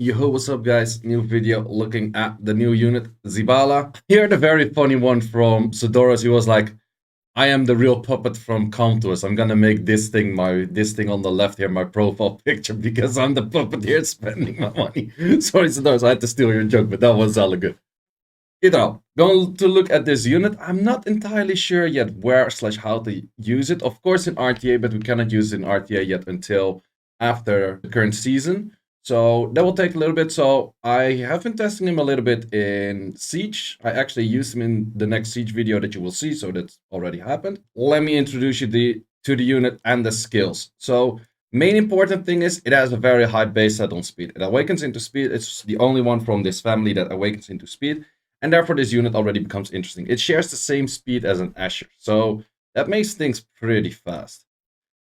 Yo, what's up, guys? New video looking at the new unit, Zibala. Here, the very funny one from Sodoros. He was like, I am the real puppet from Contours. I'm gonna make this thing on the left here my profile picture because I'm the puppeteer spending my money. Sorry, Sodoros, I had to steal your joke, but that was hella good. Either going to look at this unit. I'm not entirely sure yet where slash how to use it. Of course, in RTA, but we cannot use it in RTA yet until after the current season. So that will take a little bit. So I have been testing him a little bit in Siege. I actually used him in the next Siege video that you will see. So that's already happened. Let me introduce you to the unit and the skills. So main important thing is it has a very high base set on speed. It awakens into speed. It's the only one from this family that awakens into speed. And therefore this unit already becomes interesting. It shares the same speed as an Asher. So that makes things pretty fast.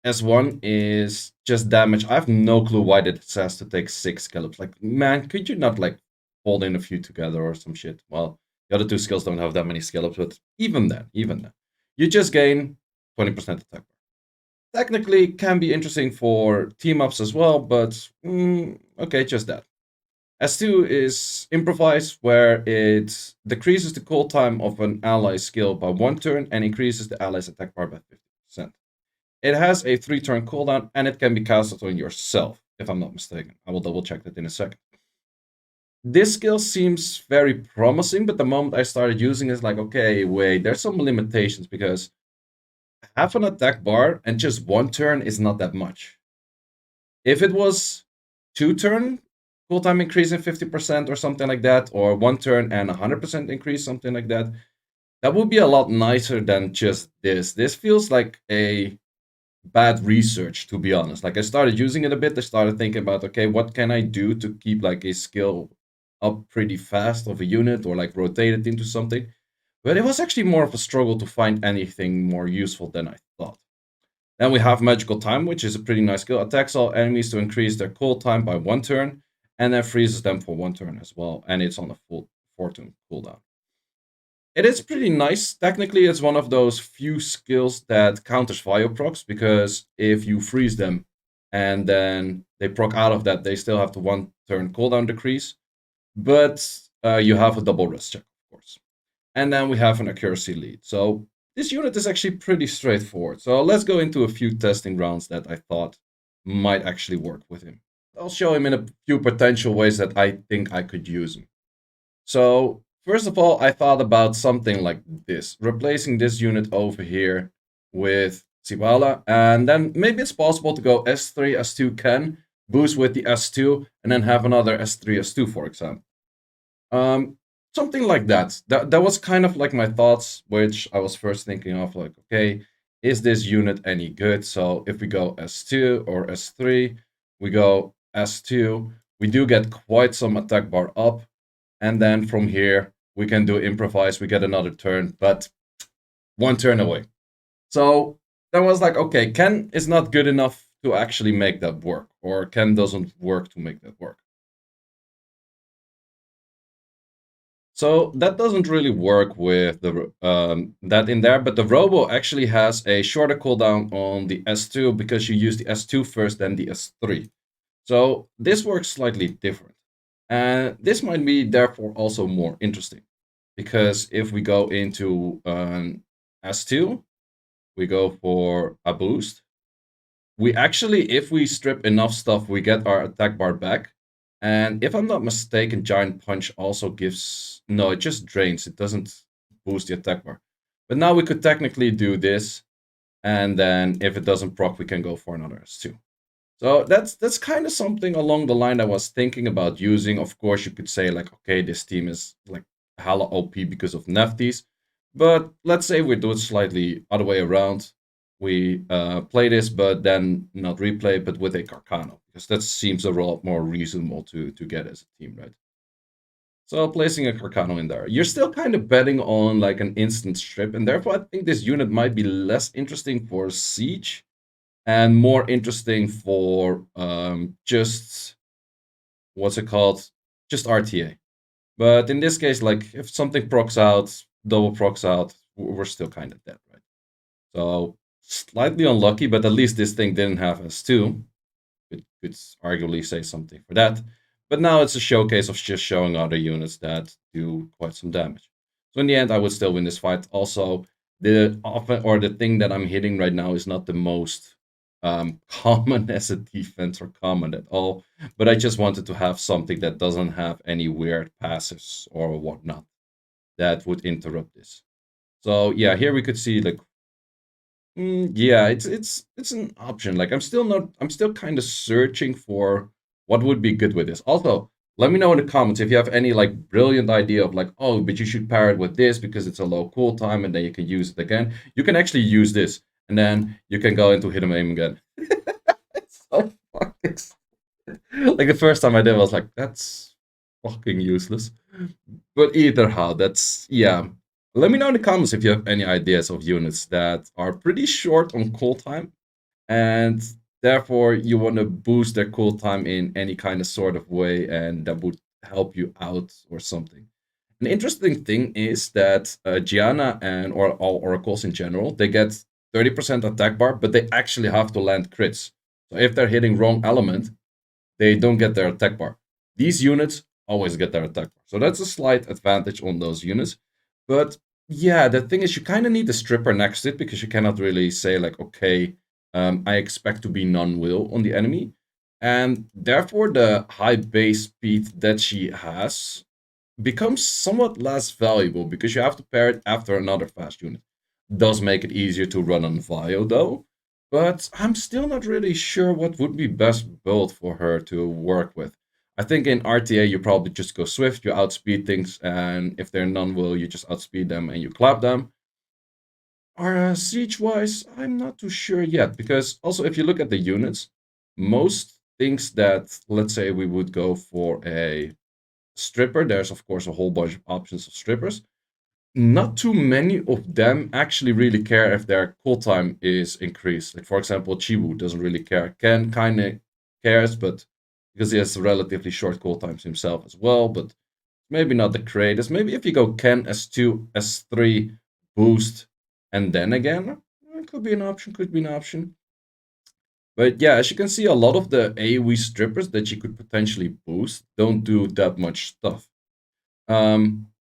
S1 is just damage. I have no clue why it says to take 6 scallops. Like, man, could you not like fold in a few together or some shit? Well, the other two skills don't have that many scallops, but even then, you just gain 20% attack bar. Technically, can be interesting for team ups as well, but okay, just that. S2 is improvise, where it decreases the cooldown of an ally's skill by 1 turn and increases the ally's attack bar by 50%. It has a 3-turn cooldown and it can be casted on yourself, if I'm not mistaken. I will double check that in a second. This skill seems very promising, but the moment I started using it, it's like, okay, wait, there's some limitations because half an attack bar and just 1 turn is not that much. If it was 2-turn cooldown increase in 50% or something like that, or 1 turn and 100% increase, something like that, that would be a lot nicer than just this. This feels like a bad research, to be honest. Like, I started using it a bit. I started thinking about, okay, what can I do to keep like a skill up pretty fast of a unit or like rotate it into something. But it was actually more of a struggle to find anything more useful than I thought. Then we have Magical Time, which is a pretty nice skill. Attacks all enemies to increase their cool time by 1 turn, and then freezes them for 1 turn as well. And it's on a full 4-turn cooldown. It is pretty nice. Technically, it's one of those few skills that counters Vio procs, because if you freeze them and then they proc out of that, they still have the 1-turn cooldown decrease. But you have a double rest check, of course. And then we have an accuracy lead. So this unit is actually pretty straightforward. So let's go into a few testing rounds that I thought might actually work with him. I'll show him in a few potential ways that I think I could use him. So first of all, I thought about something like this, replacing this unit over here with Zibala, and then maybe it's possible to go S3, S2 Ken, boost with the S2, and then have another S3, S2, for example. Something like that. That was kind of like my thoughts, which I was first thinking of, like, okay, is this unit any good? So if we go S2 or S3, we go S2, we do get quite some attack bar up, and then from here we can do improvise, we get another turn, but 1 turn away. So that was like, okay, Ken is not good enough to actually make that work, or Ken doesn't work to make that work. So that doesn't really work with the that in there, but the Robo actually has a shorter cooldown on the S2 because you use the S2 first, then the S3. So this works slightly different. And this might be therefore also more interesting, because if we go into an S2, we go for a boost. We actually, if we strip enough stuff, we get our attack bar back. And if I'm not mistaken, Giant Punch also gives... No, it just drains. It doesn't boost the attack bar. But now we could technically do this. And then if it doesn't proc, we can go for another S2. So that's kind of something along the line I was thinking about using. Of course, you could say like, okay, this team is like hella OP because of Nefties. But let's say we do it slightly other way around. We play this, but then not replay, but with a Carcano, because that seems a lot more reasonable to get as a team, right? So placing a Carcano in there, you're still kind of betting on like an instant strip, and therefore I think this unit might be less interesting for Siege and more interesting for just, what's it called? Just RTA. But in this case, like if something procs out, double procs out, we're still kind of dead, right? So slightly unlucky, but at least this thing didn't have S2. Could arguably say something for that. But now it's a showcase of just showing other units that do quite some damage. So in the end, I would still win this fight. Also, the often or the thing that I'm hitting right now is not the most common as a defense or common at all. But I just wanted to have something that doesn't have any weird passes or whatnot that would interrupt this. So yeah, here we could see like yeah, it's an option. Like I'm still kind of searching for what would be good with this. Also, let me know in the comments if you have any like brilliant idea of like, oh, but you should pair it with this because it's a low cooltime and then you can use it again. You can actually use this and then you can go into hit 'em aim again. It's so fucking like the first time I did, I was like, that's fucking useless. But either how, that's yeah. Let me know in the comments if you have any ideas of units that are pretty short on cooltime and therefore you want to boost their cooltime in any kind of sort of way and that would help you out or something. An interesting thing is that Gianna and or all oracles in general, they get 30% attack bar, but they actually have to land crits. So if they're hitting wrong element, they don't get their attack bar. These units always get their attack bar. So that's a slight advantage on those units. But yeah, the thing is, you kind of need the stripper next to it because you cannot really say, like, okay, I expect to be non will on the enemy. And therefore, the high base speed that she has becomes somewhat less valuable because you have to pair it after another fast unit. Does make it easier to run on Vio though, but I'm still not really sure what would be best build for her to work with. I think in RTA you probably just go swift, you outspeed things, and if they're non-will, you just outspeed them and you clap them. Or siege-wise, I'm not too sure yet because also if you look at the units, most things that let's say we would go for a stripper, there's of course a whole bunch of options of strippers. Not too many of them actually really care if their cooltime is increased. Like for example, Chiwu doesn't really care. Ken kind of cares, but because he has relatively short cooltimes himself as well. But maybe not the greatest. Maybe if you go Ken S2, S3, boost, and then again, it could be an option. Could be an option. But yeah, as you can see, a lot of the AoE strippers that you could potentially boost don't do that much stuff.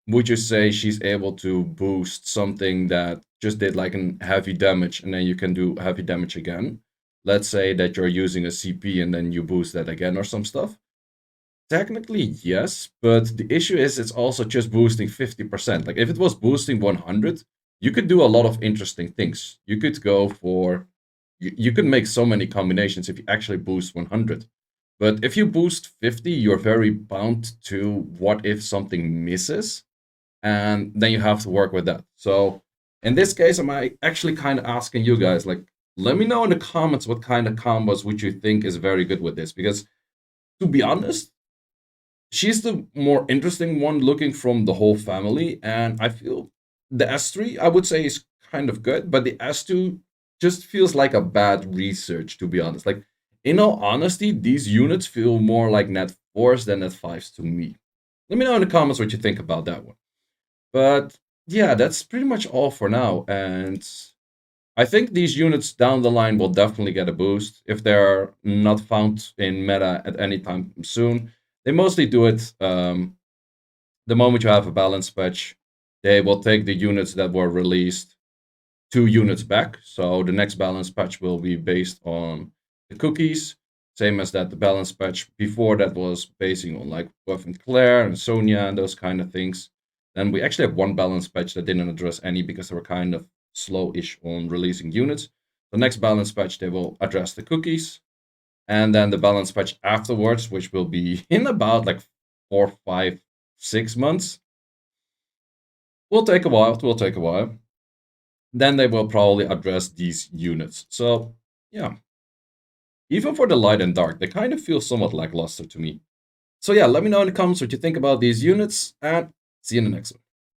Would you say she's able to boost something that just did like an heavy damage and then you can do heavy damage again? Let's say that you're using a CP and then you boost that again or some stuff. Technically, yes, but the issue is it's also just boosting 50%. Like if it was boosting 100, you could do a lot of interesting things. You could go for, you could make so many combinations if you actually boost 100. But if you boost 50, you're very bound to what if something misses, and then you have to work with that. So in this case, I'm actually kind of asking you guys, like, let me know in the comments what kind of combos would you think is very good with this, because to be honest, she's the more interesting one looking from the whole family, and I feel the S3 I would say is kind of good, but the S2 just feels like a bad research, to be honest. Like in all honesty, these units feel more like net 4s than net 5s to me. Let me know in the comments what you think about that one. But yeah, that's pretty much all for now. And I think these units down the line will definitely get a boost if they're not found in meta at any time soon. They mostly do it the moment you have a balance patch. They will take the units that were released 2 units back. So the next balance patch will be based on the cookies, same as that the balance patch before that was basing on like Buff and Claire and Sonia and those kind of things. Then we actually have one balance patch that didn't address any because they were kind of slow-ish on releasing units. The next balance patch they will address the cookies, and then the balance patch afterwards, which will be in about like 4, 5, 6 months. Will take a while. It will take a while. Then they will probably address these units. So yeah, even for the light and dark, they kind of feel somewhat lackluster to me. So yeah, let me know in the comments what you think about these units, and see you in the next one.